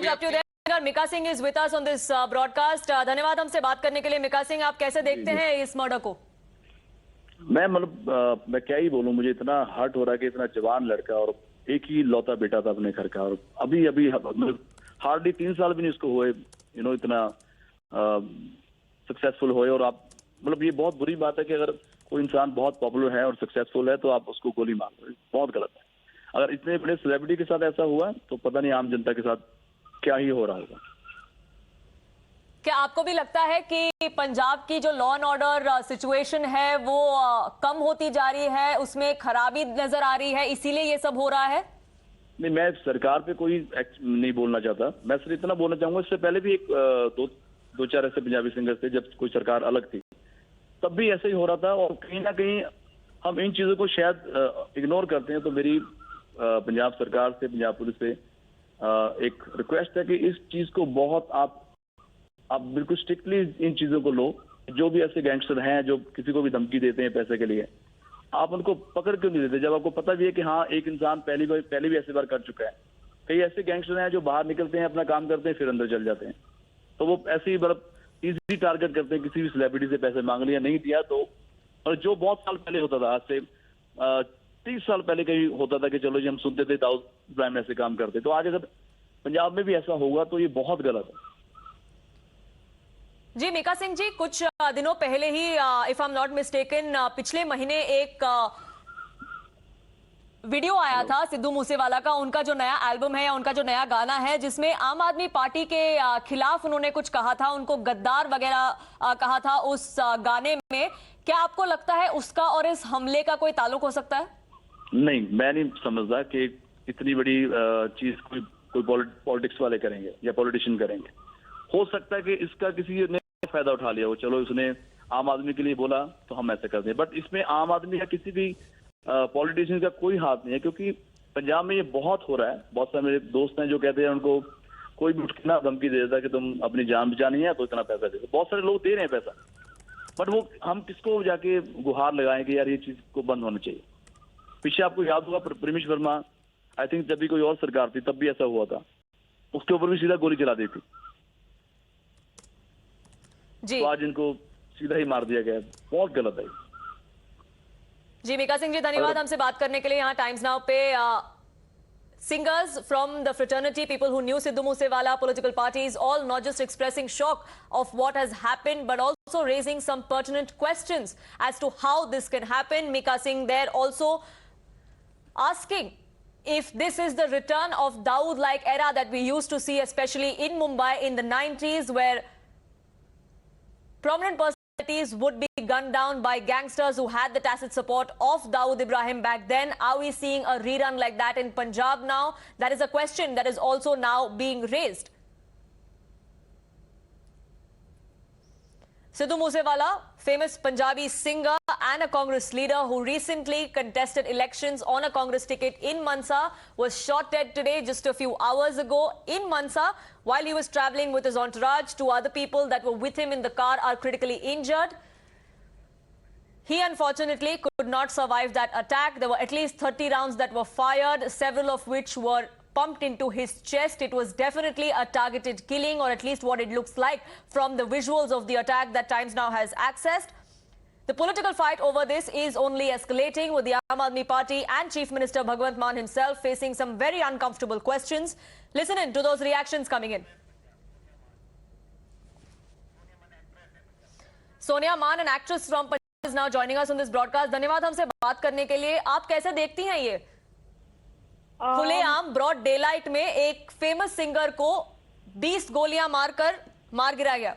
interrupt you there. Mika Singh is with us on this broadcast. धन्यवाद हमसे बात करने के लिए। मिका सिंह, आप कैसे देखते हैं इस मर्डर को? मैं क्या ही बोलूं, मुझे इतना हर्ट हो रहा है कि इतना जवान लड़का और एक ही लौता बेटा था अपने घर का, और अभी अभी हार्डली 3 साल भी नहीं उसको हुए, इतना सक्सेसफुल हुए। और आप ये बहुत बुरी बात है कि अगर कोई इंसान बहुत पॉपुलर है और सक्सेसफुल है तो आप उसको गोली मार दो, बहुत गलत है। अगर इतने बड़े सेलिब्रिटी के साथ ऐसा हुआ तो पता नहीं आम जनता के साथ क्या ही हो रहा होगा। क्या आपको भी लगता है कि पंजाब की जो लॉ एंड ऑर्डर सिचुएशन है वो कम होती जा रही है, उसमें खराबी नजर आ रही है, इसीलिए ये सब हो रहा है? नहीं, मैं सरकार पे कोई नहीं बोलना चाहता। मैं सिर्फ इतना बोलना चाहूंगा, इससे पहले भी एक दो चार ऐसे पंजाबी सिंगर्स थे जब कोई सरकार अलग थी, तब भी ऐसे ही हो रहा था। और कहीं ना कहीं हम इन चीजों को शायद इग्नोर करते हैं। तो मेरी पंजाब सरकार से, पंजाब पुलिस से एक रिक्वेस्ट है कि इस चीज को बहुत आप बिल्कुल स्ट्रिक्टली इन चीजों को लो। जो भी ऐसे गैंगस्टर हैं जो किसी को भी धमकी देते हैं पैसे के लिए, आप उनको पकड़ क्यों नहीं देते जब आपको पता भी है कि हाँ, एक इंसान पहले भी ऐसे बार कर चुका है। कई ऐसे गैंगस्टर हैं जो बाहर निकलते हैं, अपना काम करते हैं, फिर अंदर चल जाते हैं। तो वो ऐसे ही इजीली टारगेट करते हैं, किसी भी सेलिब्रिटी से पैसे मांग लिया, नहीं दिया तो। और जो बहुत साल पहले होता था, आज से 30 साल पहले कहीं होता था कि चलो जी हम सुनते थे दाऊद इब्राहिम ऐसे काम करते, तो आज अगर पंजाब में भी ऐसा होगा तो ये बहुत गलत है। जी मिका सिंह जी, कुछ दिनों पहले ही if I am not mistaken पिछले महीने एक वीडियो आया था सिद्धू मूसेवाला का, उनका जो नया एल्बम है या उनका जो नया गाना है, जिसमें आम आदमी पार्टी के खिलाफ उन्होंने कुछ कहा था, उनको गद्दार वगैरह कहा था उस गाने में। क्या आपको लगता है उसका और इस हमले का कोई ताल्लुक हो सकता है? नहीं, मैं नहीं समझता कि इतनी बड़ी चीज कोई पॉलिटिक्स वाले करेंगे या पॉलिटिशियन करेंगे। हो सकता है कि इसका किसी ने फायदा उठा लिया हो, चलो उसने आम आदमी के लिए बोला तो हम ऐसा करते हैं, बट इसमें आम आदमी या किसी भी पॉलिटिशियन का कोई हाथ नहीं है। क्योंकि पंजाब में ये बहुत हो रहा है। बहुत सारे मेरे दोस्त हैं जो कहते हैं उनको कोई भी उठ के ना धमकी दे देता है कि तुम अपनी जान बचानी है तो इतना पैसा दे दो। बहुत सारे लोग दे रहे हैं पैसा, बट वो हम किसको जाके गुहार लगाएं कि यार ये चीज को बंद होना चाहिए। पीछे आपको याद होगा परमेश वर्मा, आई थिंक जब भी कोई और सरकार थी तब भी ऐसा हुआ था, उसके ऊपर भी सीधा गोली चला दी थी जी। तो आज इनको सीधा ही मार दिया गया। बहुत गलत है जी। मिका सिंह जी, धन्यवाद हमसे बात करने के लिए। यहाँ टाइम्स नाउ पे singers from the fraternity, people who knew Sidhu Moosewala, political parties, all not just expressing shock of what has happened, but also raising some pertinent questions as to how this can happen. Mika Singh there also asking if this is the return of Dawood-like era that we used to see, especially in Mumbai in the 90s, where prominent personalities would be gunned down by gangsters who had the tacit support of Dawood Ibrahim back then. Are we seeing a rerun like that in Punjab now? That is a question that is also now being raised. Sidhu Moosewala, famous Punjabi singer and a Congress leader who recently contested elections on a Congress ticket in Mansa, was shot dead today just a few hours ago in Mansa while he was traveling with his entourage. 2 other people that were with him in the car are critically injured. He unfortunately could not survive that attack. There were at least 30 rounds that were fired, several of which were pumped into his chest. It was definitely a targeted killing, or at least what it looks like from the visuals of the attack that Times Now has accessed. The political fight over this is only escalating, with the Aam Aadmi Party and Chief Minister Bhagwant Mann himself facing some very uncomfortable questions. Listen in to those reactions coming in. Sonia Mann, an actress from Punjab, is now joining us on this broadcast. धन्यवाद हमसे बात करने के लिए। आप कैसे देखती हैं ये खुलेआम ब्रॉड डेलाइट में एक फेमस सिंगर को 20 गोलियां मारकर मार गिराया गया?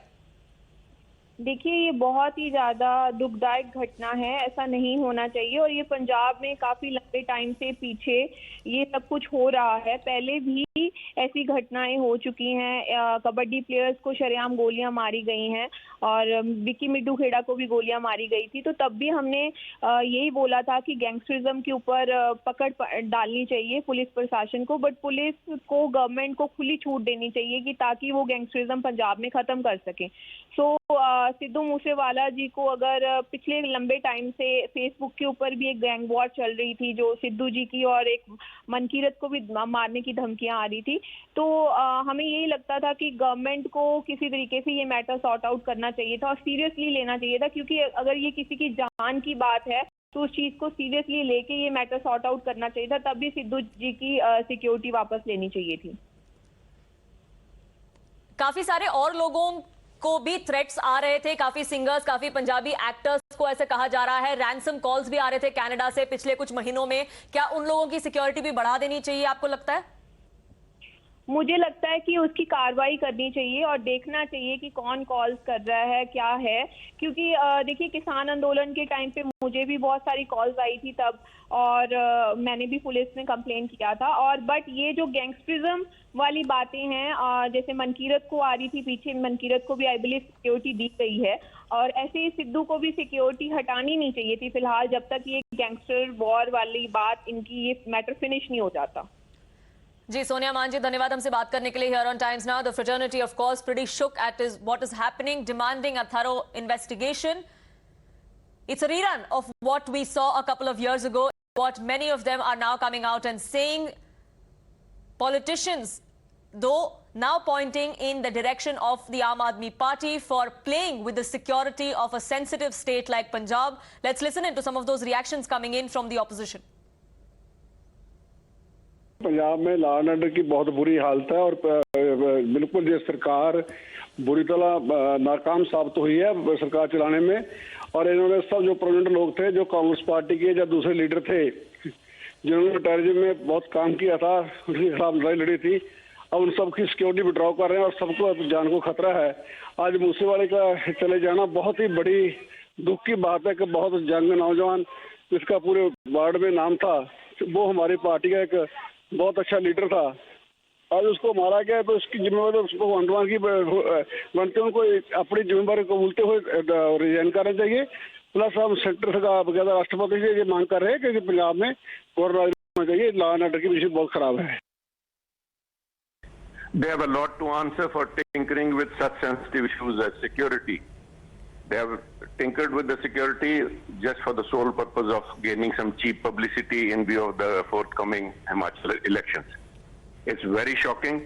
देखिए, ये बहुत ही ज्यादा दुखदायक घटना है, ऐसा नहीं होना चाहिए। और ये पंजाब में काफी लंबे टाइम से पीछे ये सब कुछ हो रहा है। पहले भी ऐसी घटनाएं हो चुकी हैं, कबड्डी प्लेयर्स को शरेआम गोलियां मारी गई हैं। और विकी मिड्डू खेड़ा को भी गोलियां मारी गई थी। तो तब भी हमने यही बोला था कि गैंगस्टरिज्म के ऊपर पकड़ डालनी चाहिए पुलिस प्रशासन को, बट पुलिस को गवर्नमेंट को खुली छूट देनी चाहिए कि ताकि वो गैंगस्टरिज्म पंजाब में खत्म कर सके। सो सिद्धू मूसेवाला जी को अगर पिछले लंबे टाइम से फेसबुक के ऊपर भी एक गैंग वॉर चल रही थी जो सिद्धू जी की, और एक मनकीरत को भी मारने की धमकियां आ रही थी, तो हमें यही लगता था कि गवर्नमेंट को किसी तरीके से ये मैटर सॉर्ट आउट करना चाहिए था और सीरियसली लेना चाहिए था, क्योंकि अगर ये किसी की जान की बात है तो उस चीज को सीरियसली लेके ये मैटर सॉर्ट आउट करना चाहिए था। तब भी सिद्धू जी की सिक्योरिटी वापस लेनी चाहिए थी। काफी सारे और लोगों को भी थ्रेट्स आ रहे थे, काफी सिंगर्स, काफी पंजाबी एक्टर्स को ऐसे कहा जा रहा है, रैंसम कॉल्स भी आ रहे थे कनाडा से पिछले कुछ महीनों में। क्या उन लोगों की सिक्योरिटी भी बढ़ा देनी चाहिए, आपको लगता है? मुझे लगता है कि उसकी कार्रवाई करनी चाहिए और देखना चाहिए कि कौन कॉल्स कर रहा है, क्या है, क्योंकि देखिए किसान आंदोलन के टाइम पे मुझे भी बहुत सारी कॉल्स आई थी तब, और मैंने भी पुलिस में कंप्लेन किया था। और बट ये जो गैंगस्टरिज्म वाली बातें हैं, जैसे मनकीरत को आ रही थी पीछे, मनकीरत को भी आई बिलीव सिक्योरिटी दी गई है, और ऐसे ही सिद्धू को भी सिक्योरिटी हटानी नहीं चाहिए थी फिलहाल, जब तक ये गैंगस्टर वॉर वाली बात, इनकी ये मैटर फिनिश नहीं हो जाता। जी, सोनिया मान जी, धन्यवाद हमसे बात करने के लिए here on times now. The fraternity of course pretty shook at what is happening, demanding a thorough investigation. It's a rerun of what we saw a couple of years ago. What many of them are now coming out and saying, politicians though now pointing in the direction of the Aam Aadmi Party for playing with the security of a sensitive state like Punjab. Let's listen into some of those reactions coming in from the opposition. Punjab में law and order की बहुत बुरी हालत है और बिल्कुल ये सरकार बुरी तरह नाकाम साबित हुई है सरकार चलाने में। और इन्होंने सब जो प्रोमिनेंट लोग थे, जो कांग्रेस पार्टी के या दूसरे लीडर थे, जिन्होंने टेररिज्म में बहुत काम किया था, उनके खिलाफ लड़ाई लड़ी थी, अब उन सबकी सिक्योरिटी विड्रॉ कर रहे हैं और सबको जान को खतरा है। आज मूसेवाले का चले जाना बहुत ही बड़ी दुख की बात है कि बहुत यंग नौजवान जिसका पूरे वार्ड में नाम था, वो हमारी पार्टी का एक बहुत अच्छा लीडर था, आज उसको मारा गया। तो उसकी जिम्मेवारी उसको अंडमान की बनते उनको अपनी जिम्मेवारी कबूलते हुए रिजाइन करना चाहिए। प्लस हम सेंटर का बकायदा राष्ट्रपति से ये मांग कर रहे हैं कि पंजाब में कोरोना होना चाहिए, लॉ एंड ऑर्डर की विषय बहुत खराब है। They have a lot to answer for tinkering with such sensitive issues as security. They have tinkered with the security just for the sole purpose of gaining some cheap publicity in view of the forthcoming Himachal elections. It's very shocking.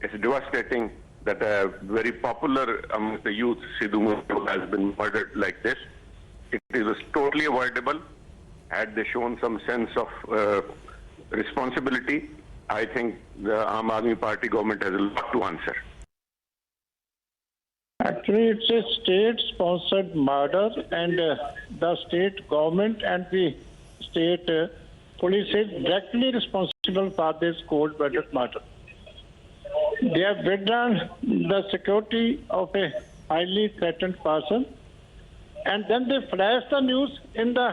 It's devastating that a very popular among the youth, Sidhu Moosewala, has been murdered like this. It was totally avoidable. Had they shown some sense of responsibility, I think the Aam Aadmi Party government has a lot to answer. Actually, it's a state-sponsored murder, and the state government and the state police is directly responsible for this cold-blooded murder. They have withdrawn the security of a highly threatened person, and then they flash the news in the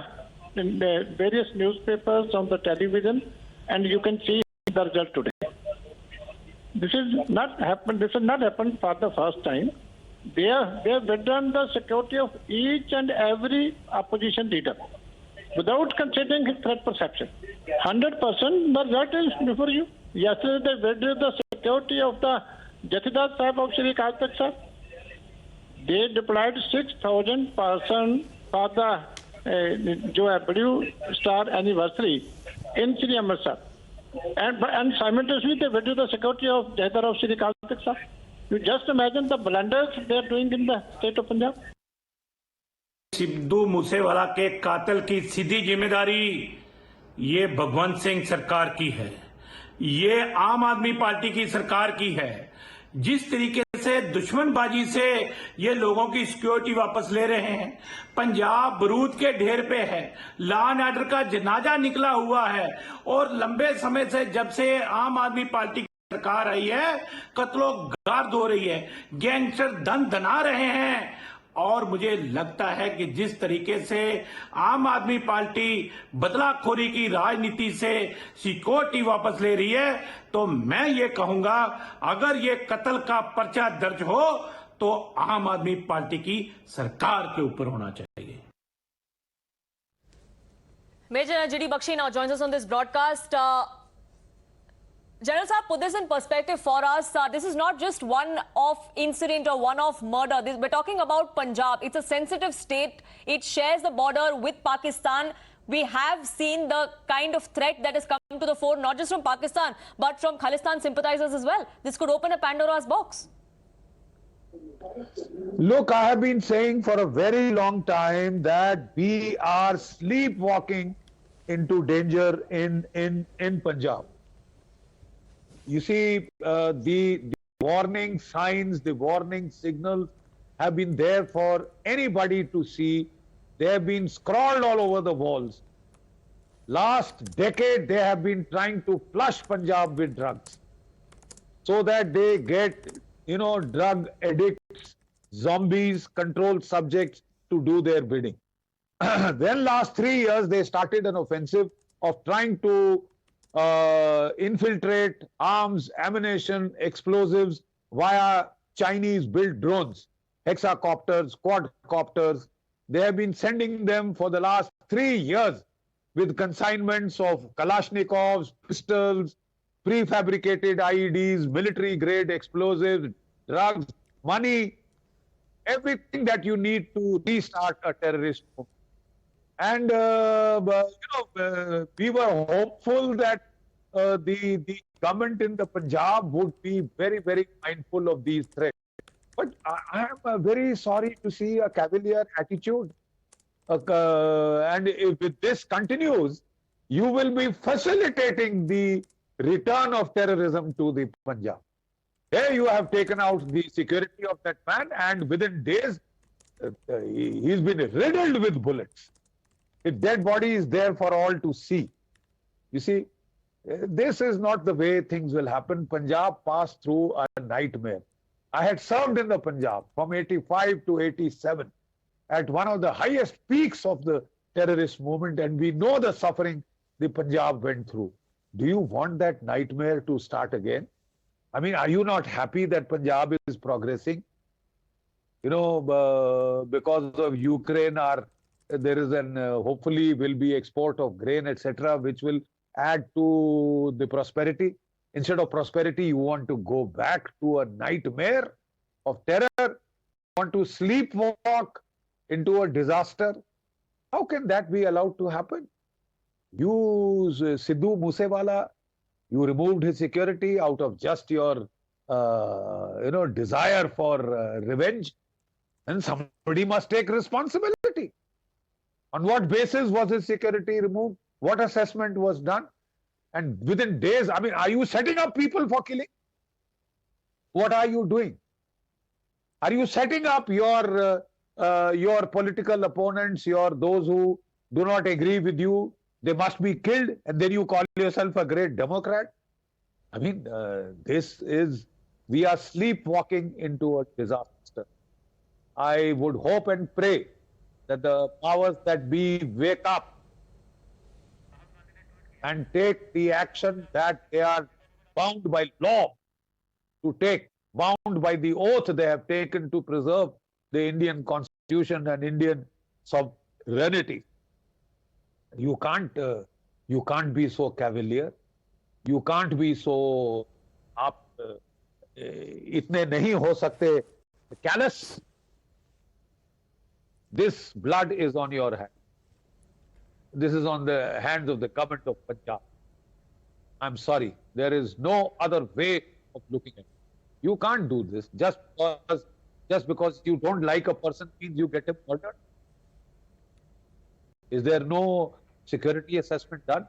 various newspapers, on the television, and you can see the result today. This has not happened for the first time. They have withdrawn the security of each and every opposition leader without considering his threat perception. 100% the result is before you. Yesterday they withdrew the security of the Jathedar Sahib of Shri Kartak Sahib. They deployed 6,000 persons for the Blue Star anniversary in Shri Amritsar. And simultaneously they withdrew the security of Jathedar of Shri Kartak Sahib. You just imagine the blunders they are doing in the state of Punjab. Sidhu Moosewala के कातिल की सीधी जिम्मेदारी ये भगवंत सिंह सरकार की है, ये आम आदमी पार्टी की सरकार की है। जिस तरीके से दुश्मनबाजी से ये लोगों की सिक्योरिटी वापस ले रहे हैं, पंजाब बरूद के ढेर पे है, लॉ एंड ऑर्डर का जनाजा निकला हुआ है, और लंबे समय से जब से आम आदमी पार्टी सरकार आई है, कत्लो गार्द हो रही है, गैंगस्टर धन धना रहे हैं। और मुझे लगता है कि जिस तरीके से आम आदमी पार्टी बदलाखोरी की राजनीति से सिक्योरिटी वापस ले रही है, तो मैं ये कहूंगा अगर ये कत्ल का पर्चा दर्ज हो तो आम आदमी पार्टी की सरकार के ऊपर होना चाहिए। Major G.D. Bakshi now joins us on this broadcast. General Saab, put this in perspective for us. This is not just one-off incident or one-off murder. We're talking about Punjab. It's a sensitive state. It shares the border with Pakistan. We have seen the kind of threat that has come to the fore, not just from Pakistan, but from Khalistan sympathizers as well. This could open a Pandora's box. Look, I have been saying for a very long time that we are sleepwalking into danger in Punjab. You see, the warning signs, the warning signals have been there for anybody to see. They have been scrawled all over the walls. Last decade, they have been trying to flush Punjab with drugs so that they get, drug addicts, zombies, controlled subjects to do their bidding. Then last 3 years, they started an offensive of trying to infiltrate arms, ammunition, explosives via Chinese-built drones, hexacopters, quadcopters. They have been sending them for the last 3 years with consignments of Kalashnikovs, pistols, prefabricated IEDs, military-grade explosives, drugs, money, everything that you need to restart a terrorist movement. And we were hopeful that the government in the Punjab would be very, very mindful of these threats. But I am very sorry to see a cavalier attitude. And if this continues, you will be facilitating the return of terrorism to the Punjab. Here you have taken out the security of that man, and within days, he's been riddled with bullets. His dead body is there for all to see. You see, this is not the way things will happen. Punjab passed through a nightmare. I had served in the Punjab from 85 to 87 at one of the highest peaks of the terrorist movement, and we know the suffering the Punjab went through. Do you want that nightmare to start again? I mean, are you not happy that Punjab is progressing? Because of Ukraine, there is hopefully will be export of grain, etc., which will add to the prosperity. Instead of prosperity, you want to go back to a nightmare of terror. You want to sleepwalk into a disaster. How can that be allowed to happen? You, Sidhu Moosewala, you removed his security out of just your, desire for revenge. And somebody must take responsibility. On what basis was his security removed? What assessment was done? And within days, I mean, are you setting up people for killing? What are you doing? Are you setting up your political opponents, those who do not agree with you? They must be killed, and then you call yourself a great Democrat? I mean, we are sleepwalking into a disaster. I would hope and pray that the powers that be wake up and take the action that they are bound by law to take, bound by the oath they have taken to preserve the Indian Constitution and Indian sovereignty. You can't be so cavalier. You can't be so itne nahi ho sakte callous. This blood is on your hand. This is on the hands of the government of Punjab. I'm sorry. There is no other way of looking at it. You can't do this just because you don't like a person means you get him murdered. Is there no security assessment done?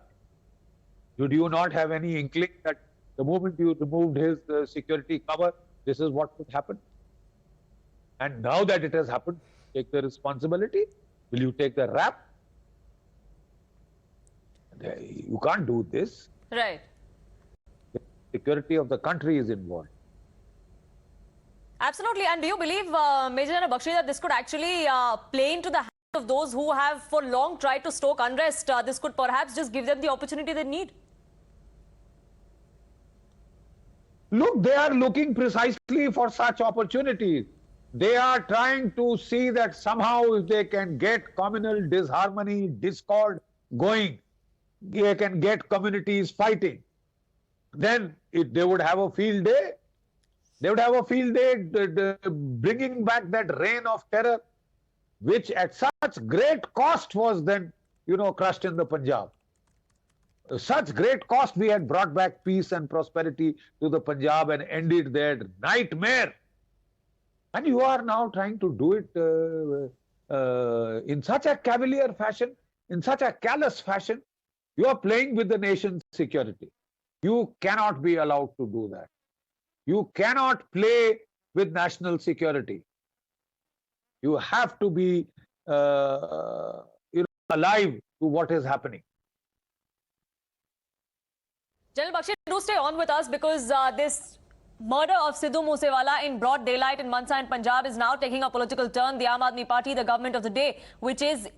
Did you not have any inkling that the moment you removed his security cover, this is what would happen? And now that it has happened, take the responsibility. Will you take the rap? You can't do this. Right. The security of the country is involved. Absolutely. And do you believe, Major General Bakshi, that this could actually play into the hands of those who have for long tried to stoke unrest? This could perhaps just give them the opportunity they need. Look, they are looking precisely for such opportunities. They are trying to see that somehow if they can get communal disharmony, discord going, they can get communities fighting. Then they would have a field day. They would have a field day bringing back that reign of terror, which at such great cost was then, crushed in the Punjab. Such great cost we had brought back peace and prosperity to the Punjab and ended their nightmare. And you are now trying to do it in such a cavalier fashion, in such a callous fashion. You are playing with the nation's security. You cannot be allowed to do that. You cannot play with national security. You have to be alive to what is happening. General Bakshi, do stay on with us because this murder of Sidhu Moosewala in broad daylight in Mansa and Punjab is now taking a political turn. The Aam Aadmi Party, the government of the day, which is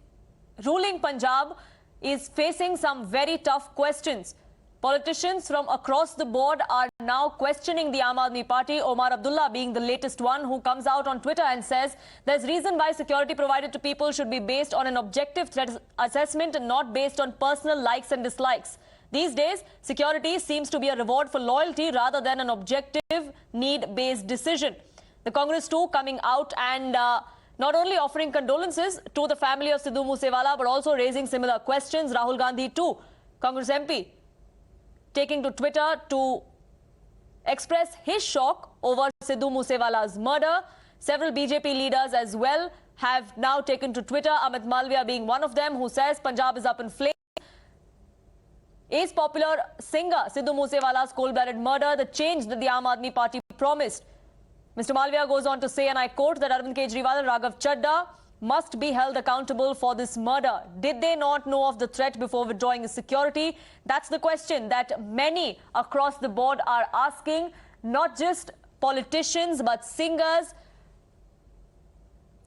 ruling Punjab, is facing some very tough questions. Politicians from across the board are now questioning the Aam Aadmi Party, Omar Abdullah being the latest one, who comes out on Twitter and says there's reason why security provided to people should be based on an objective threat assessment and not based on personal likes and dislikes. These days, security seems to be a reward for loyalty rather than an objective, need-based decision. The Congress too coming out and not only offering condolences to the family of Sidhu Moosewala but also raising similar questions. Rahul Gandhi too, Congress MP, taking to Twitter to express his shock over Sidhu Moosewala's murder. Several BJP leaders as well have now taken to Twitter, Amit Malviya being one of them, who says Punjab is up in flames. Is popular singer Sidhu Moosewala's cold-blooded murder the change that the Aam Aadmi Party promised? Mr. Malviya goes on to say, and I quote, that Arvind Kejriwal and Raghav Chadha must be held accountable for this murder. Did they not know of the threat before withdrawing his security? That's the question that many across the board are asking, not just politicians but singers,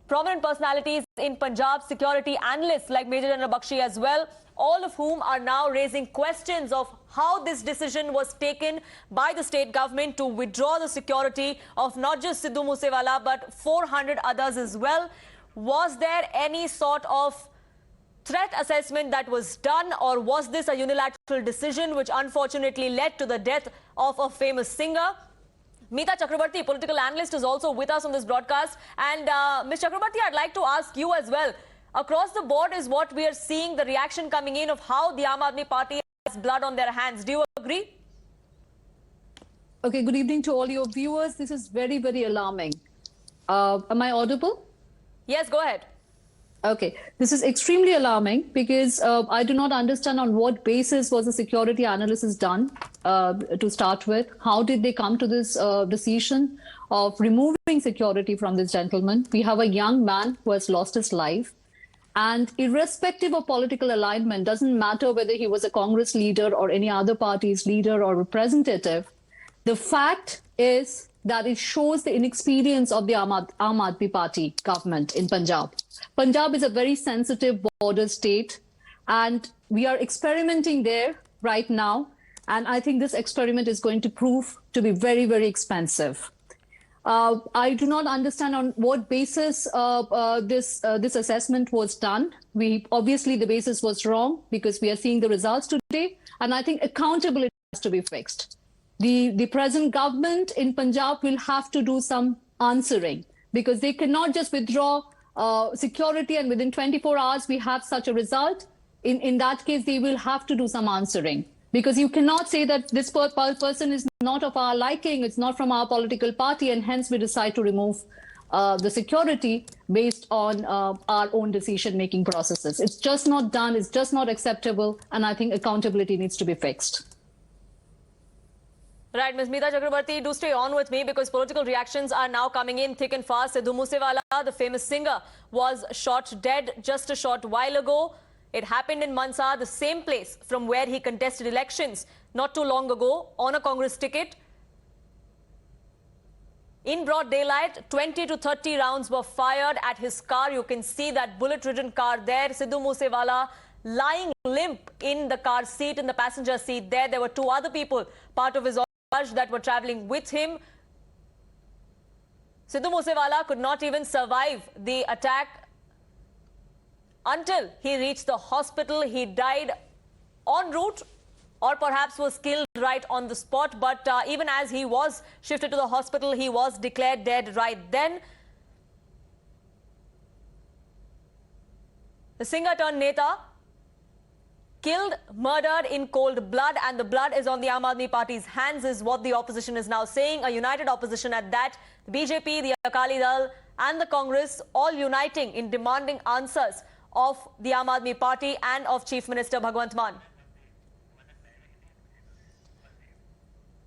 prominent personalities in Punjab, security analysts like Major General Bakshi as well, all of whom are now raising questions of how this decision was taken by the state government to withdraw the security of not just Sidhu Moosewala but 400 others as well. Was there any sort of threat assessment that was done, or was this a unilateral decision which unfortunately led to the death of a famous singer? Meeta Chakrabarti, political analyst, is also with us on this broadcast. And Ms. Chakrabarti, I'd like to ask you as well. Across the board is what we are seeing, the reaction coming in of how the Aam Aadmi Party has blood on their hands. Do you agree? Okay, good evening to all your viewers. This is very, very alarming. Am I audible? Yes, go ahead. Okay, this is extremely alarming because I do not understand on what basis was the security analysis done to start with. How did they come to this decision of removing security from this gentleman? We have a young man who has lost his life. And irrespective of political alignment, doesn't matter whether he was a Congress leader or any other party's leader or representative, the fact is that it shows the inexperience of the Aam Aadmi Party government in Punjab. Punjab is a very sensitive border state, and we are experimenting there right now. And I think this experiment is going to prove to be very, very expensive. I do not understand on what basis this assessment was done. Obviously, the basis was wrong because we are seeing the results today. And I think accountability has to be fixed. The present government in Punjab will have to do some answering because they cannot just withdraw security and within 24 hours we have such a result. In that case, they will have to do some answering. Because you cannot say that this person is not of our liking, it's not from our political party, and hence we decide to remove the security based on our own decision-making processes. It's just not done, it's just not acceptable, and I think accountability needs to be fixed. Right, Ms. Meeta Chakrabarti, do stay on with me because political reactions are now coming in thick and fast. Sidhu Moosewala, the famous singer, was shot dead just a short while ago. It happened in Mansa, the same place from where he contested elections not too long ago on a Congress ticket. In broad daylight, 20 to 30 rounds were fired at his car. You can see that bullet-ridden car there. Sidhu Moosewala lying limp in the car seat, in the passenger seat there. There were two other people, part of his entourage, that were traveling with him. Sidhu Moosewala could not even survive the attack until he reached the hospital. He died en route, or perhaps was killed right on the spot. But even as he was shifted to the hospital, he was declared dead right then. The singer turned Neta, killed, murdered in cold blood, and the blood is on the Aam Aadmi Party's hands, is what the opposition is now saying. A united opposition at that. The BJP, the Akali Dal and the Congress all uniting in demanding answers of the Aam Aadmi Party and of Chief Minister Bhagwant Mann.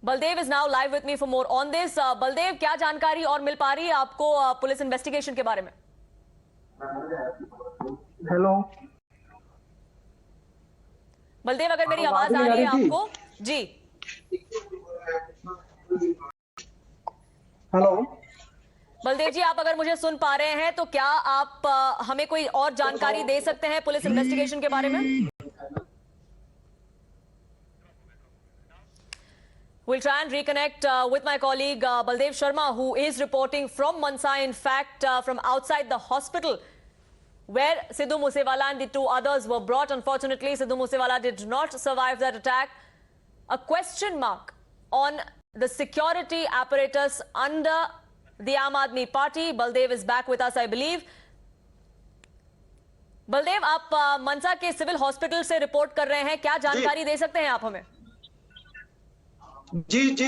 Baldev is now live with me for more on this. Baldev, क्या जानकारी और मिल पा रही है आपको police investigation के बारे में? हेलो बलदेव, अगर मेरी आवाज आ रही है आपको? जी हेलो बलदेव जी, आप अगर मुझे सुन पा रहे हैं तो क्या आप हमें कोई और जानकारी दे सकते हैं पुलिस इन्वेस्टिगेशन के बारे में? We'll try and reconnect with my colleague Baldev Sharma, who is reporting from Mansa, in fact, from outside the hospital, where Sidhu Moosewala and the two others were brought. Unfortunately, Sidhu Moosewala did not survive that attack. A question mark on the security apparatus under the Aam Aadmi Party. Baldev is back with us, I believe. Baldev, आप मनसा के civil hospital से report कर रहे हैं, क्या जानकारी दे सकते हैं आप हमें? जी जी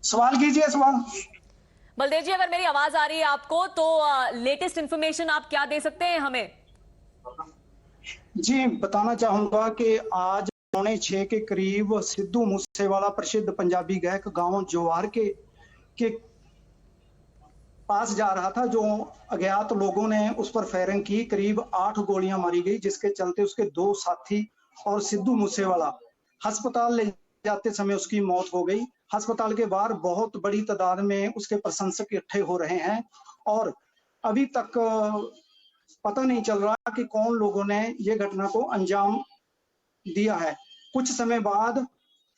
सवाल कीजिए सवाल। बलदेव जी, अगर मेरी आवाज आ रही है आपको तो लेटेस्ट इंफॉर्मेशन आप क्या दे सकते हैं हमें? जी बताना चाहूंगा कि आज 6:45 के करीब सिद्धू मूसेवाला प्रसिद्ध पंजाबी गायक गांव जवाहरके के पास जा रहा था, जो अज्ञात लोगों ने उस पर फायरिंग की। करीब 8 गोलियां मारी गई, जिसके चलते उसके 2 साथी और सिद्धू मूसेवाला अस्पताल ले जाते समय उसकी मौत हो गई। अस्पताल के बाहर बहुत बड़ी तादाद में उसके प्रशंसक इकट्ठे हो रहे हैं और अभी तक पता नहीं चल रहा कि कौन लोगों ने ये घटना को अंजाम दिया है। कुछ समय बाद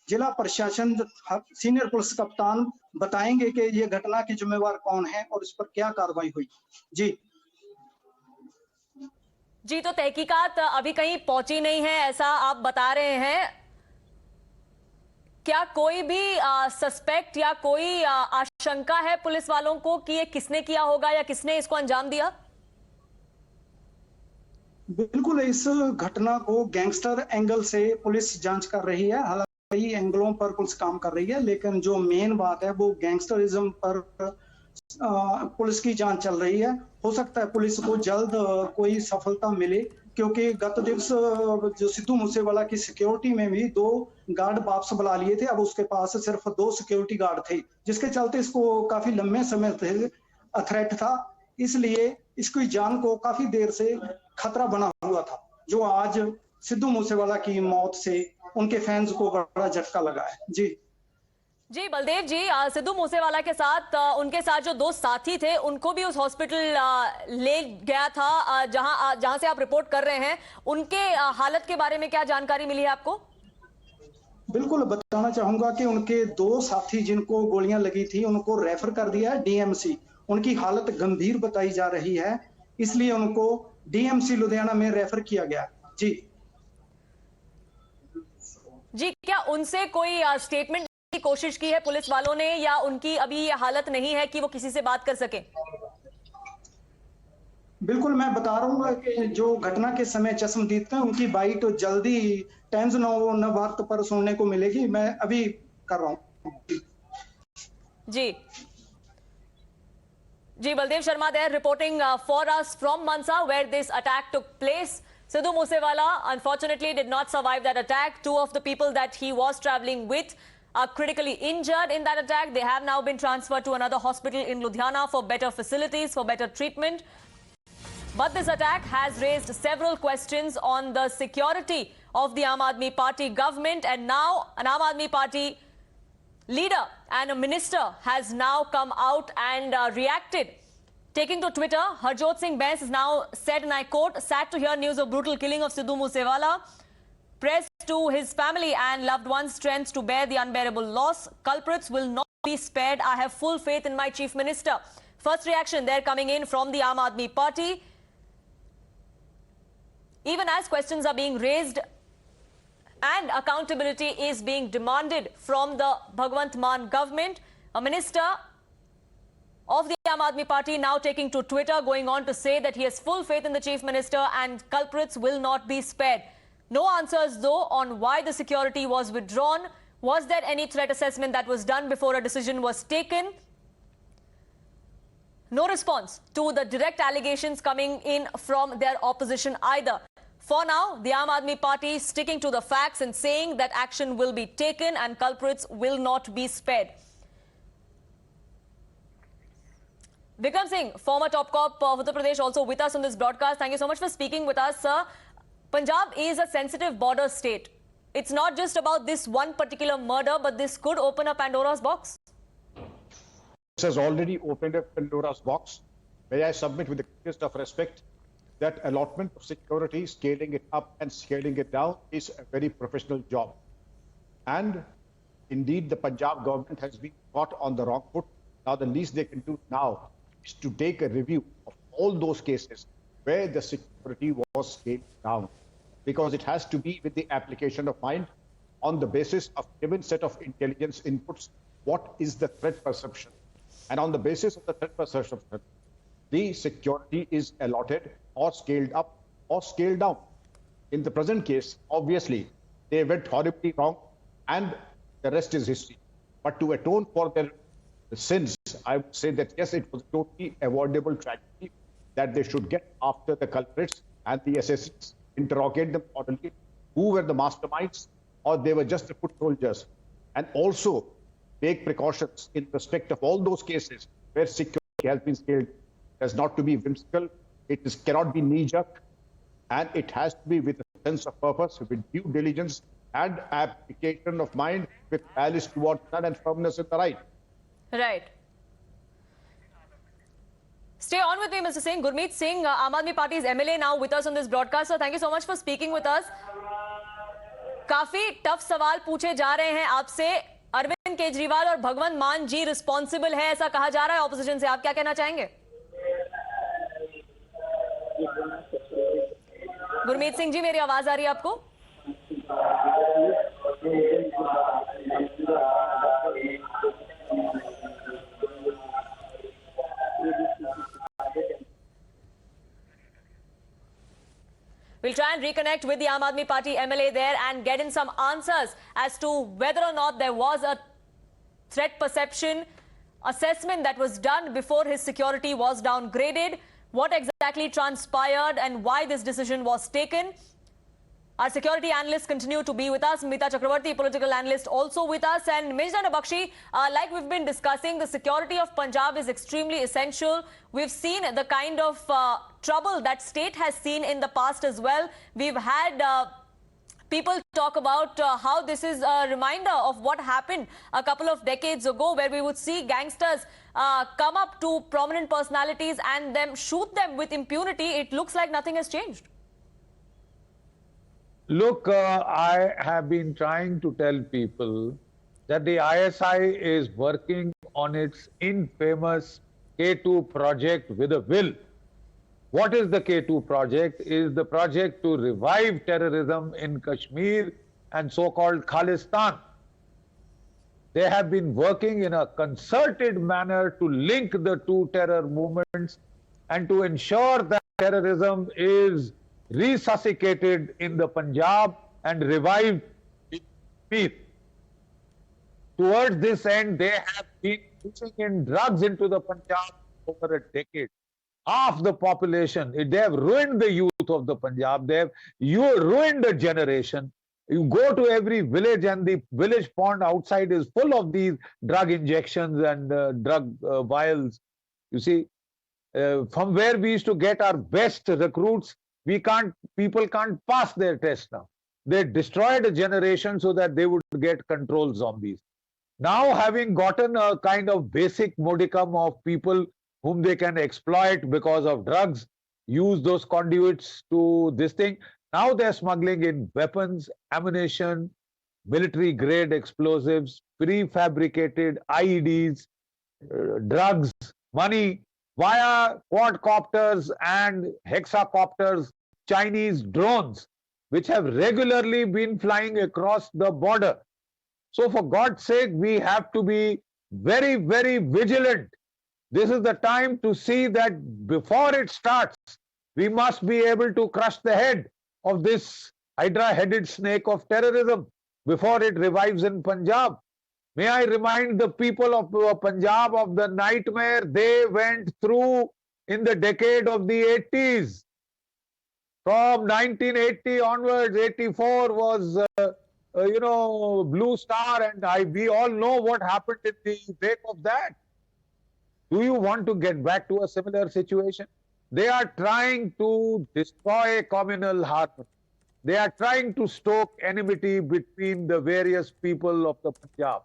जिला प्रशासन, सीनियर पुलिस कप्तान बताएंगे कि ये घटना की जिम्मेवार कौन है और इस पर क्या कार्रवाई हुई। जी जी, तो तहकीकात अभी कहीं पहुंची नहीं है ऐसा आप बता रहे हैं। क्या कोई भी सस्पेक्ट या कोई आशंका है पुलिस वालों को कि ये किसने किया होगा या किसने इसको अंजाम दिया? बिल्कुल, इस घटना को गैंगस्टर एंगल से पुलिस जांच कर रही है। हालांकि कई एंगलों पर पुलिस काम कर रही है, लेकिन जो मेन बात है वो गैंगस्टरिज्म पर पुलिस की जांच चल रही है। हो सकता है पुलिस को जल्द कोई सफलता मिले, क्योंकि गत दिवस जो सिद्धू मूसेवाला की सिक्योरिटी में भी 2 गार्ड वापस बुला लिए थे। अब उसके पास सिर्फ 2 सिक्योरिटी गार्ड थे, जिसके चलते इसको काफी लंबे समय से थ्रेट था। इसलिए इसकी जान को काफी देर से खतरा बना हुआ था, जो आज सिद्धू मूसेवाला की मौत से उनके फैंस को बड़ा झटका लगा है। जी जी बलदेव जी, सिद्धू मूसेवाला के साथ उनके साथ जो 2 साथी थे उनको भी उस हॉस्पिटल ले गया था जहां से आप रिपोर्ट कर रहे हैं। उनके हालत के बारे में क्या जानकारी मिली है आपको? बिल्कुल बताना चाहूंगा कि उनके 2 साथी जिनको गोलियां लगी थी उनको रेफर कर दिया है डीएमसी। उनकी हालत गंभीर बताई जा रही है, इसलिए उनको डीएमसी लुधियाना में रेफर किया गया। जी जी, क्या उनसे कोई स्टेटमेंट की कोशिश की है पुलिस वालों ने, या उनकी अभी ये हालत नहीं है कि वो किसी से बात कर सके? बिल्कुल, मैं बता रहा हूँ कि जो घटना के समय चश्मदीद थे उनकी बाइट जल्दी टाइम्स नव भारत पर सुनने को मिलेगी। मैं अभी कर रहा हूँ। जी जी, Baldev Sharma there reporting for us from Mansa, where this attack took place. Sidhu Moosewala unfortunately did not survive that attack. 2 of the people that he was traveling with are critically injured in that attack. They have now been transferred to another hospital in Ludhiana for better facilities, for better treatment. But this attack has raised several questions on the security of the Aam Aadmi Party government, and now an Aam Aadmi Party leader and a minister has now come out and reacted. Taking to Twitter, Harjot Singh Bens has now said, and I quote, "Sad to hear news of brutal killing of Sidhu Moosewala. pressed to his family and loved ones' strength to bear the unbearable loss. Culprits will not be spared. I have full faith in my Chief Minister. First reaction there coming in from the Aam Aadmi Party. Even as questions are being raised and accountability is being demanded from the Bhagwant Mann government, a minister of the Aam Aadmi Party now taking to Twitter, going on to say that he has full faith in the Chief Minister and culprits will not be spared. No answers though on why the security was withdrawn. Was there any threat assessment that was done before a decision was taken? No response to the direct allegations coming in from their opposition either. For now, the Aam Aadmi Party sticking to the facts and saying that action will be taken and culprits will not be spared. Vikram Singh, former top cop of Uttar Pradesh, also with us on this broadcast. Thank you so much for speaking with us, sir. Punjab is a sensitive border state. It's not just about this one particular murder, but this could open a Pandora's box. This has already opened a Pandora's box. May I submit with the greatest of respect that allotment of security, scaling it up and scaling it down is a very professional job. And indeed, the Punjab government has been caught on the wrong foot. Now, the least they can do now is to take a review of all those cases where the security was scaled down, because it has to be with the application of mind on the basis of given set of intelligence inputs. What is the threat perception? And on the basis of the threat perception, the security is allotted or scaled up or scaled down. In the present case, obviously, they went horribly wrong and the rest is history. But to atone for their sins, I would say that yes, it was a totally avoidable tragedy, that they should get after the culprits and the assassins, interrogate them thoroughly, who were the masterminds or they were just the foot soldiers, and also take precautions in respect of all those cases where security has been scaled. It has not to be whimsical, cannot be knee-jerk, and it has to be with a sense of purpose, with due diligence and application of mind, with malice towards none and firmness in the right. Right. Stay on with me, Mr. Singh. Gurmeet Singh, Aam Aadmi Party's MLA, now with us on this broadcast. So thank you so much for speaking with us. काफी tough सवाल पूछे जा रहे हैं आपसे. अरविंद केजरीवाल और भगवंत मान जी responsible है, ऐसा कहा जा रहा है ऑपोजिशन से. आप क्या कहना चाहेंगे? गुरमीत सिंह जी, मेरी आवाज आ रही है आपको? We'll try and reconnect with the Aam Aadmi Party MLA there and get in some answers as to whether or not there was a threat perception assessment that was done before his security was downgraded, what exactly transpired and why this decision was taken. Our security analysts continue to be with us. Mita Chakravarti, political analyst, also with us. And Mejdan Bakshi, like we've been discussing, the security of Punjab is extremely essential. We've seen the kind of trouble that state has seen in the past as well. We've had people talk about how this is a reminder of what happened a couple of decades ago, where we would see gangsters come up to prominent personalities and then shoot them with impunity. It looks like nothing has changed. Look, I have been trying to tell people that the ISI is working on its infamous K2 project with a will. What is the K2 project? Is the project to revive terrorism in Kashmir and so-called Khalistan. They have been working in a concerted manner to link the two terror movements and to ensure that terrorism is resuscitated in the Punjab and revived in peace. Towards this end, they have been pushing in drugs into the Punjab over a decade. Half the population, they have ruined the youth of the Punjab. They have ruined a generation. You go to every village and the village pond outside is full of these drug injections and drug vials. You see, from where we used to get our best recruits, people can't pass their test now. They destroyed a generation so that they would get control zombies. Now, having gotten a kind of basic modicum of people whom they can exploit because of drugs, use those conduits to this thing, Now they're smuggling in weapons, ammunition, military-grade explosives, prefabricated IEDs, drugs, money via quadcopters and hexacopters, Chinese drones, which have regularly been flying across the border. So for God's sake, we have to be very, very vigilant. This is the time to see that before it starts, we must be able to crush the head of this hydra-headed snake of terrorism before it revives in Punjab. May I remind the people of Punjab of the nightmare they went through in the decade of the 80s. From 1980 onwards, 84 was, Blue Star, and we all know what happened in the wake of that. Do you want to get back to a similar situation? They are trying to destroy communal harmony. They are trying to stoke enmity between the various people of the Punjab.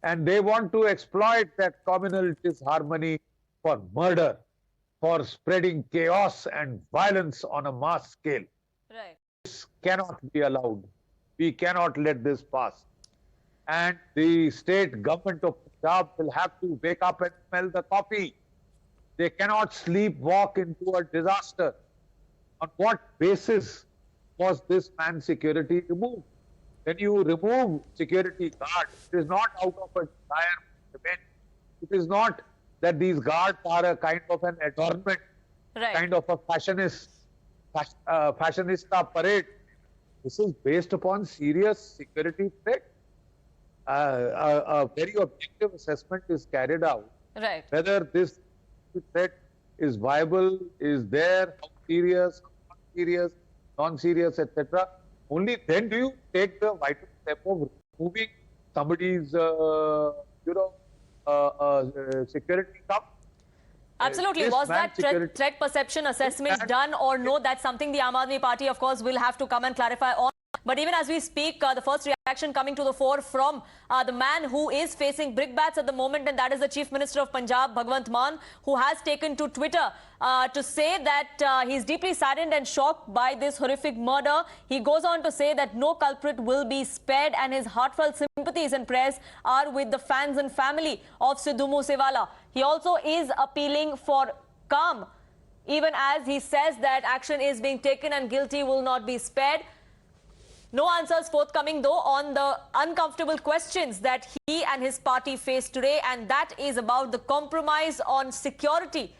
And they want to exploit that communal disharmony for murder, for spreading chaos and violence on a mass scale. Right. This cannot be allowed. We cannot let this pass. And the state government of Punjab will have to wake up and smell the coffee. They cannot sleepwalk into a disaster. On what basis was this man's security removed? When you remove security guards, it is not out of a desire for revenge. It is not that these guards are a kind of an adornment, Right. kind of a fashionista parade. This is based upon serious security threat. A very objective assessment is carried out. Right. Whether this threat is viable, is there, how serious, not serious, non-serious, etc. Only then do you take the vital step of removing somebody's, security cup. Absolutely. This Was man's that security- threat perception assessment done or no? That's something the Aam Aadmi Party, of course, will have to come and clarify on. But even as we speak, the first reaction coming to the fore from the man who is facing brickbats at the moment, and that is the Chief Minister of Punjab, Bhagwant Mann, who has taken to Twitter to say that he's deeply saddened and shocked by this horrific murder. He goes on to say that no culprit will be spared, and his heartfelt sympathies and prayers are with the fans and family of Sidhu Moosewala. He also is appealing for calm, even as he says that action is being taken and guilty will not be spared. No answers forthcoming, though, on the uncomfortable questions that he and his party face today, and that is about the compromise on security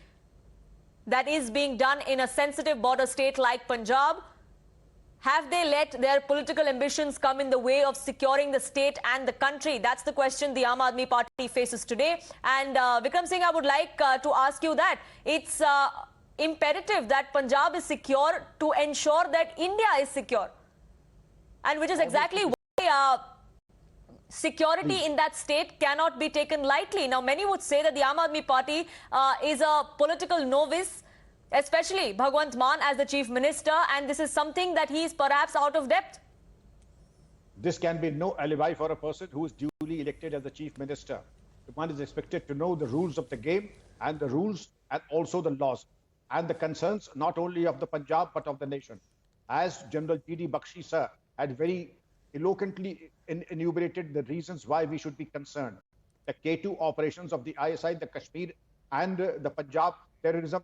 that is being done in a sensitive border state like Punjab. Have they let their political ambitions come in the way of securing the state and the country? That's the question the Aam Aadmi Party faces today. And Vikram Singh, I would like to ask you that. It's imperative that Punjab is secure to ensure that India is secure. And which is exactly why security in that state cannot be taken lightly. Now, many would say that the Aam Aadmi Party is a political novice, especially Bhagwant Mann as the Chief Minister, and this is something that he is perhaps out of depth. This can be no alibi for a person who is duly elected as the Chief Minister. One is expected to know the rules of the game and the rules and also the laws and the concerns not only of the Punjab but of the nation. As General G.D. Bakshi sir had very eloquently enumerated the reasons why we should be concerned. The K2 operations of the ISI, the Kashmir and the Punjab terrorism,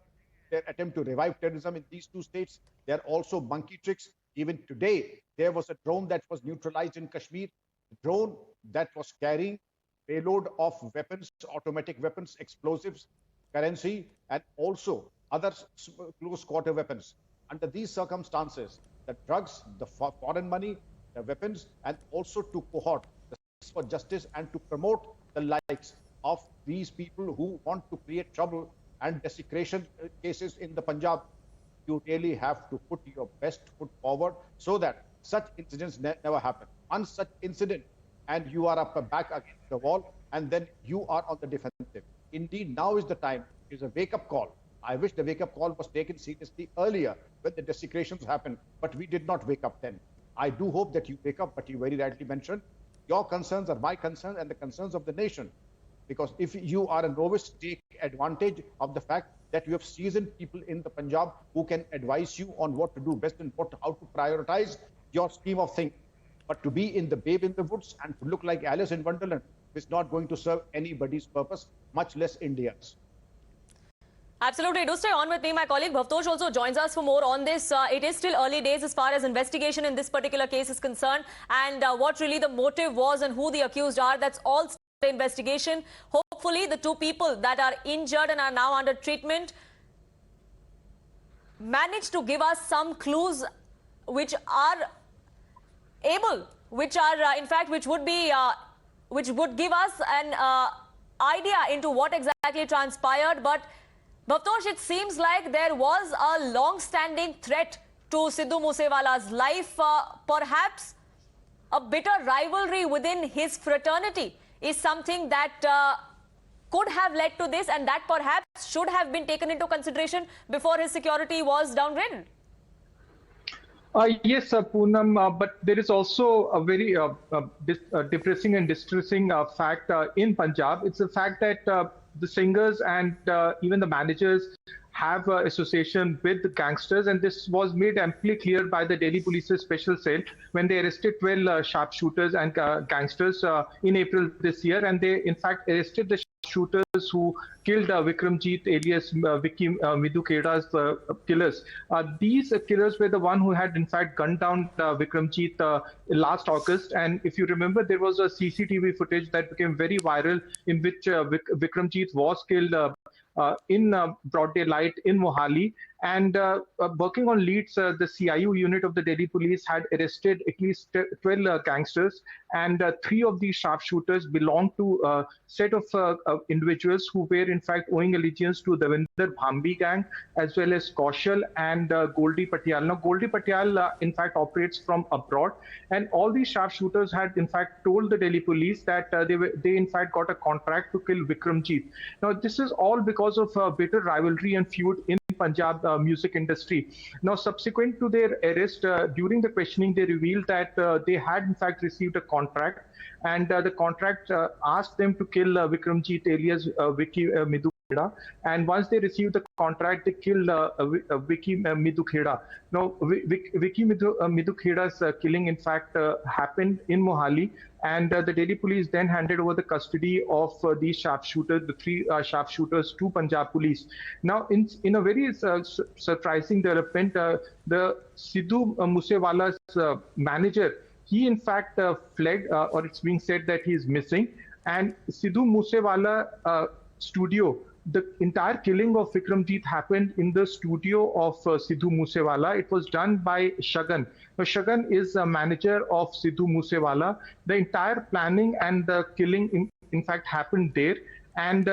their attempt to revive terrorism in these two states, they are also monkey tricks. Even today, there was a drone that was neutralized in Kashmir, a drone that was carrying payload of weapons, automatic weapons, explosives, currency, and also other close quarter weapons. Under these circumstances, the drugs, the foreign money, the weapons, and also to cohort the search for justice and to promote the likes of these people who want to create trouble and desecration cases in the Punjab. You really have to put your best foot forward so that such incidents never happen. One such incident and you are up back against the wall, and then you are on the defensive. Indeed, now is the time. It is a wake-up call. I wish the wake-up call was taken seriously earlier when the desecrations happened, but we did not wake up then. I do hope that you wake up, but you very rightly mentioned, your concerns are my concerns and the concerns of the nation. Because if you are a novice, take advantage of the fact that you have seasoned people in the Punjab who can advise you on what to do best and how to prioritize your scheme of things. But to be in the babe in the woods and to look like Alice in Wonderland is not going to serve anybody's purpose, much less India's. Absolutely. Do stay on with me. My colleague Bhavtosh also joins us for more on this. It is still early days as far as investigation in this particular case is concerned, and what really the motive was and who the accused are. That's all still investigation. Hopefully, the two people that are injured and are now under treatment manage to give us some clues which are able, which are in fact, which would be, which would give us an idea into what exactly transpired. But Bhavtosh, it seems like there was a long-standing threat to Sidhu Moosewala's life. Perhaps a bitter rivalry within his fraternity is something that could have led to this, and that perhaps should have been taken into consideration before his security was downgraded. Yes, Poonam, but there is also a very depressing and distressing fact in Punjab. It's the fact that the singers and even the managers have association with the gangsters, and this was made amply clear by the Delhi Police's special cell when they arrested 12 sharpshooters and gangsters in April this year, and they in fact arrested the shooters who killed Vikramjit alias Vicky Midhu Kheda's killers. These killers were the one who had in fact gunned down Vikramjit last August, and if you remember, there was a CCTV footage that became very viral in which Vikramjit was killed in broad daylight in Mohali, and working on leads, the CIU unit of the Delhi Police had arrested at least 12 gangsters, and 3 of these sharpshooters belonged to a set of individuals who were in fact owing allegiance to the Davinder Bhambi gang as well as Kaushal and Goldie Patial. Now Goldie Patial in fact operates from abroad, and all these sharpshooters had in fact told the Delhi Police that they in fact got a contract to kill Vikramjit. Now this is all because of bitter rivalry and feud in Punjab music industry. Now, subsequent to their arrest, during the questioning, they revealed that they had in fact received a contract, and the contract asked them to kill Vikramjit alias Vicky Midhu Kheda. And once they received the contract, they killed Vicky Midhu Kheda. Now, Vicky Midhu Kheda's killing in fact happened in Mohali, and the Delhi Police then handed over the custody of these sharpshooters, the 3 sharpshooters, to Punjab Police. Now, in a very surprising development, the Sidhu Moosewala's manager, he in fact fled, or it's being said that he is missing. And Sidhu Moosewala studio, the entire killing of Vikramjit happened in the studio of Sidhu Moosewala. It was done by Shagan. Now, Shagan is a manager of Sidhu Moosewala. The entire planning and the killing, in fact, happened there. And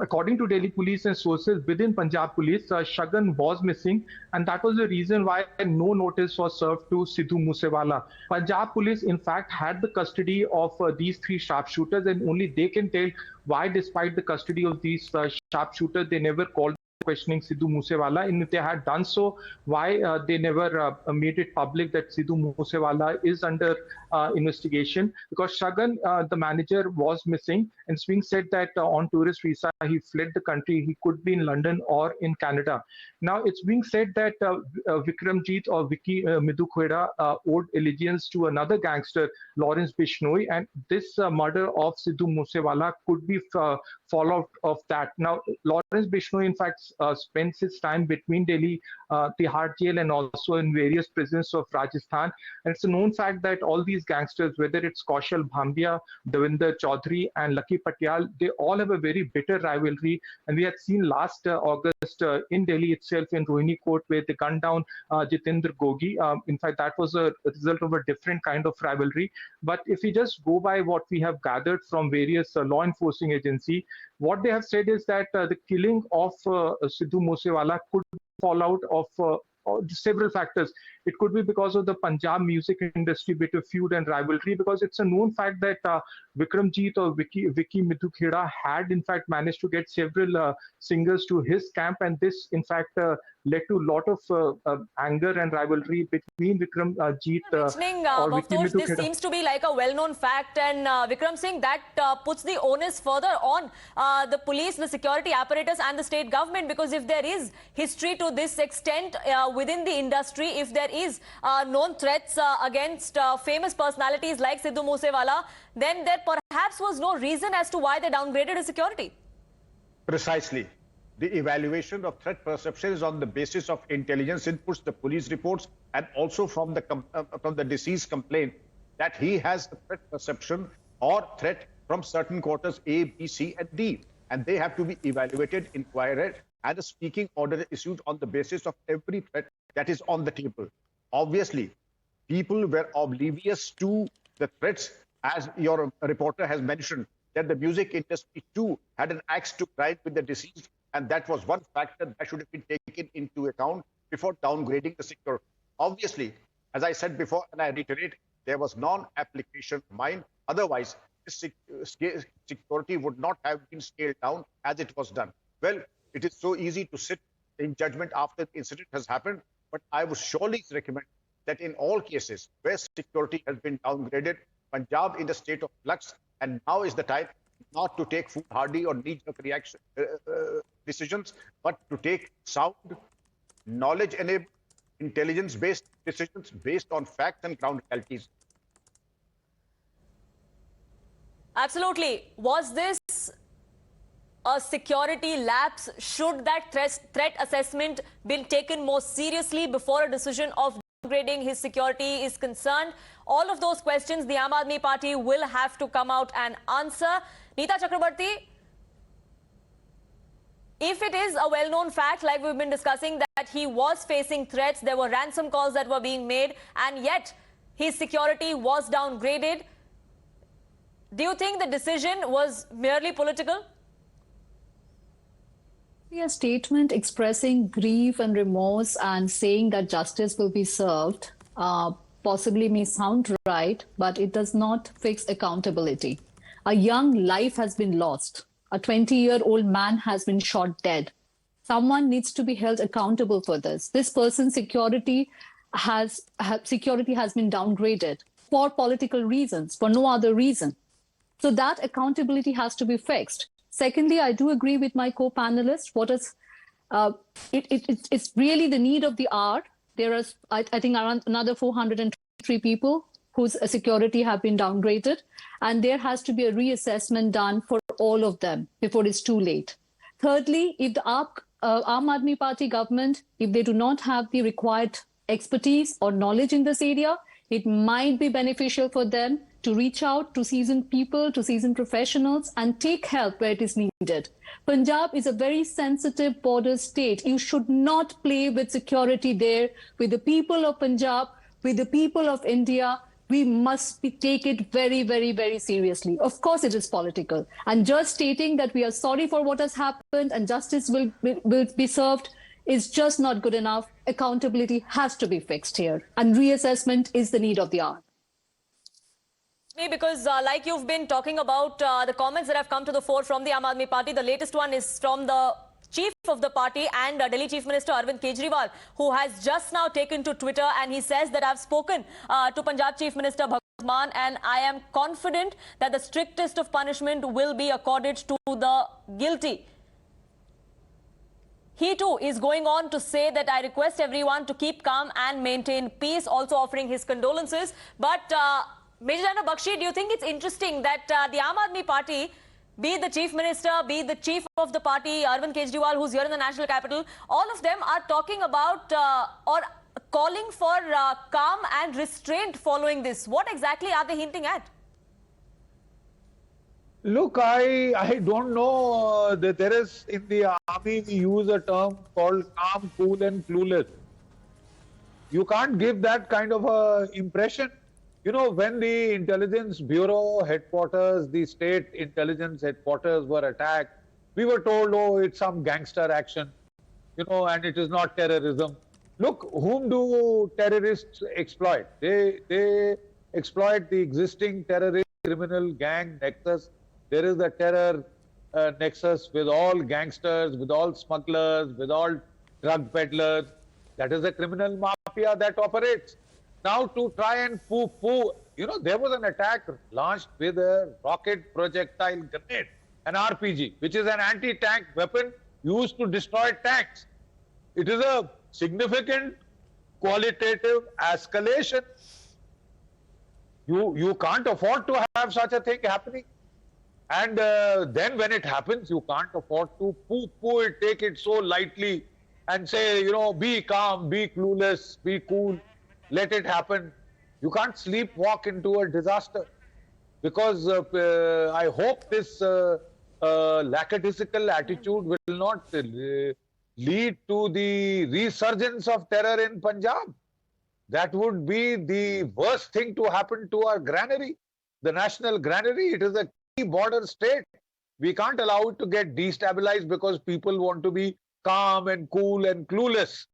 according to Delhi Police and sources within Punjab Police, Shagan was missing, and that was the reason why no notice was served to Sidhu Moosewala. Punjab Police, in fact, had the custody of these 3 sharpshooters, and only they can tell why, despite the custody of these sharpshooters, they never called questioning Sidhu Moosewala, and if they had done so, why they never made it public that Sidhu Moosewala is under investigation? Because Shagan, the manager, was missing, and it's being said that on tourist visa he fled the country. He could be in London or in Canada. Now it's being said that Vikramjit or Vicky Midhu Kheda owed allegiance to another gangster, Lawrence Bishnoi, and this murder of Sidhu Moosewala could be fallout of that. Now Lawrence Bishnoi in fact spends his time between Delhi, Tihar jail, and also in various prisons of Rajasthan. And it's a known fact that all these gangsters, whether it's Kaushal Bhambia, Davinder Chaudhary, and Lucky Patial, they all have a very bitter rivalry. And we had seen last August in Delhi itself in Rohini Court where they gunned down Jitendra Gogi. In fact, that was a result of a different kind of rivalry. But if we just go by what we have gathered from various law enforcing agency, what they have said is that the killing of Sidhu Moosewala could fall out of several factors. It could be because of the Punjab music industry bit of feud and rivalry, because it's a known fact that Vikramjit or Vicky Midhu Kheda had in fact managed to get several singers to his camp, and this in fact led to a lot of anger and rivalry between Vikram Jeet or Bhavtosh, this seems to be like a well-known fact, and Vikram Singh, that puts the onus further on the police, the security apparatus and the state government, because if there is history to this extent within the industry, if there is known threats against famous personalities like Sidhu Moosewala, then there perhaps was no reason as to why they downgraded his security. Precisely. The evaluation of threat perception is on the basis of intelligence inputs, the police reports, and also from the deceased complaint that he has a threat perception or threat from certain quarters A, B, C, and D. And they have to be evaluated, inquired, and a speaking order issued on the basis of every threat that is on the table. Obviously, people were oblivious to the threats, as your reporter has mentioned, that the music industry too had an axe to grind with the deceased. And that was one factor that should have been taken into account before downgrading the sector. Obviously, as I said before, and I reiterate, there was non-application of mine. Otherwise, this security would not have been scaled down as it was done. Well, it is so easy to sit in judgment after the incident has happened, but I would surely recommend that in all cases where security has been downgraded, Punjab in a state of flux, and now is the time not to take foolhardy or knee-jerk reaction decisions, but to take sound, knowledge-enabled, intelligence-based decisions based on facts and ground realities. Absolutely. Was this a security lapse? Should that threat assessment been taken more seriously before a decision of downgrading his security is concerned? All of those questions the Aam Aadmi Party will have to come out and answer. Neeta Chakrabarti, if it is a well-known fact, like we've been discussing, that he was facing threats, there were ransom calls that were being made, and yet his security was downgraded, do you think the decision was merely political? A statement expressing grief and remorse and saying that justice will be served possibly may sound right, but it does not fix accountability. A young life has been lost. A 20-year-old man has been shot dead. Someone needs to be held accountable for this. This person's security has been downgraded for political reasons, for no other reason. So that accountability has to be fixed. Secondly, I do agree with my co-panelists. It's really the need of the hour. There are, I think, around another 403 people whose security have been downgraded, and there has to be a reassessment done for all of them before it's too late. Thirdly, if the Aam Aadmi Party government, if they do not have the required expertise or knowledge in this area, it might be beneficial for them to reach out to seasoned people, to seasoned professionals, and take help where it is needed. Punjab is a very sensitive border state. You should not play with security there, with the people of Punjab, with the people of India. We must take it very, very, very seriously. Of course, it is political. And just stating that we are sorry for what has happened and justice will be served is just not good enough. Accountability has to be fixed here. And reassessment is the need of the hour. Because like you've been talking about the comments that have come to the fore from the Aam Aadmi Party, the latest one is from the chief of the party and Delhi Chief Minister Arvind Kejriwal, who has just now taken to Twitter, and he says that I've spoken to Punjab Chief Minister Bhagwant Mann, and I am confident that the strictest of punishment will be accorded to the guilty. He too is going on to say that I request everyone to keep calm and maintain peace, also offering his condolences. But Major General Bakshi, do you think it's interesting that the Aam Aadmi Party, be it the Chief Minister, be it the Chief of the party, Arvind Kejriwal, who's here in the national capital, all of them are talking about or calling for calm and restraint following this? What exactly are they hinting at? Look, I don't know that there is, in the army, we use a term called calm, cool and clueless. You can't give that kind of a impression. You know, when the Intelligence Bureau headquarters, the state intelligence headquarters were attacked, we were told, oh, it's some gangster action, you know, and it is not terrorism. Look, whom do terrorists exploit? They exploit the existing terrorist criminal gang nexus. There is a terror nexus with all gangsters, with all smugglers, with all drug peddlers. That is a criminal mafia that operates. Now to try and poo-poo, there was an attack launched with a rocket projectile grenade, an RPG, which is an anti-tank weapon used to destroy tanks. It is a significant qualitative escalation. You can't afford to have such a thing happening. And then when it happens, you can't afford to poo-poo it, take it so lightly and say, be calm, be clueless, be cool, let it happen. You can't sleepwalk into a disaster. Because I hope this lackadaisical attitude will not lead to the resurgence of terror in Punjab. That would be the worst thing to happen to our granary, the national granary. It is a key border state. We can't allow it to get destabilized because people want to be calm and cool and clueless.